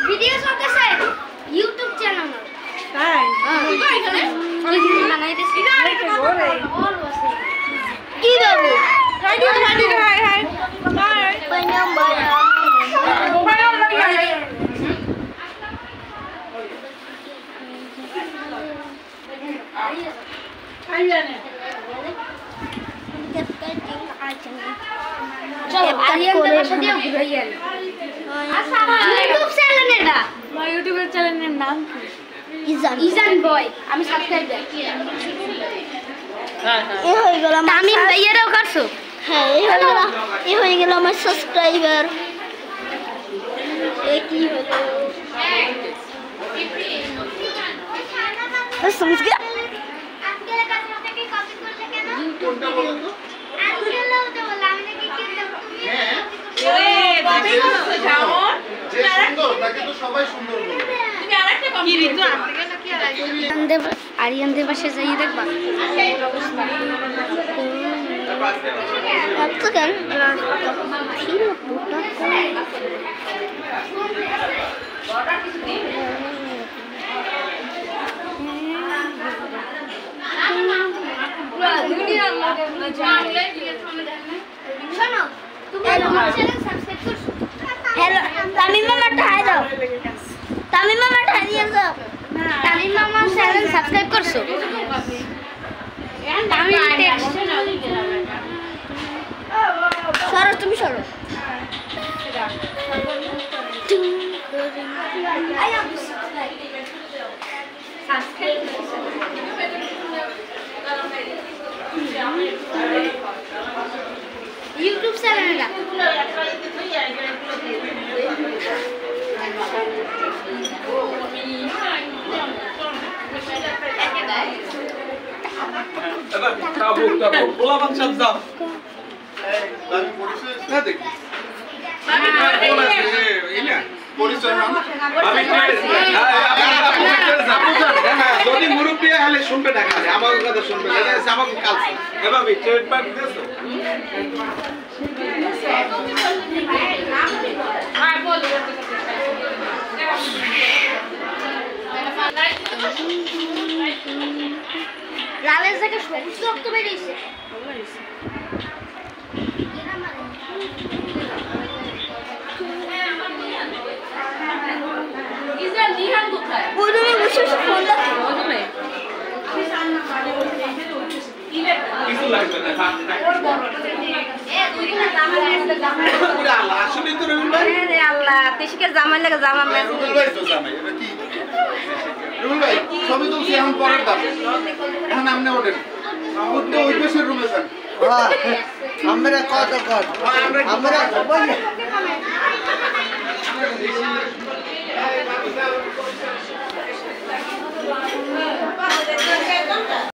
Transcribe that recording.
video করতেছে YouTube channel তাই এখানে বানাইতেছি কি বাবু high high high by number ইউটিউবের চ্যানেলের নাম কি ইজান বয় আমি সাবস্ক্রাইব করি এই হয়ে গেল তামিম ভাইয়ারাও করছো হ্যাঁ এই হয়ে গেল আমার সাবস্ক্রাইবার এ কি হলো समझ गया আজকের কাছে থেকে কপি করলে কেন কোনটা বলো তো আজকের তো বললাম না কি কি তুমি কপি করছো জামন যে সুন্দর তাকে তো সবাই সুন্দর বলে তুমি আরেকটা কপি কি ঋতু আপনাকে নাকি আরিয়ান দেব পাশে যাই দেখবা अब तो क्या हेलो तमिम मामा ठाई दाओ तमिम मामा ठाई दिया तो तमिम मामा चैनल सब्सक्राइब करছো तमिम टेक्स्ट सरो তুমি সরো YouTube चैनल का তাবু পোলা বাংশাল দাও আমি পরিচয় না দেখি আমি কোন আছে ইলা পরিচয় না আমি যদি মুরব্বি হলে শুনবে না খালি আমার কথা শুনবে না আমাকে কাল এভাবে ট্রেডমার্ক দিছো হ্যাঁ বল লালের জায়গা সবুজ রক্ত বেরিয়েছে ইসরা নিহান কোথায় ওই রুমে বসে ফোন দেখো ওই রুমে কিছু লাগবে না এ দুই দিন জামা পুরো আল্লাহ আসলে তো রবিল ভাই রে আল্লাহ তেশিকের জামা লাগে জামা ম্যাচ রবিল ভাই তো জামাই এটা কি রবিল ভাই সবই তো এখন পরের দাম এখন আপনি ওঠেন বুদ্ধ ওই পাশের রুমে যান আমরা কত কত আমরা সবাই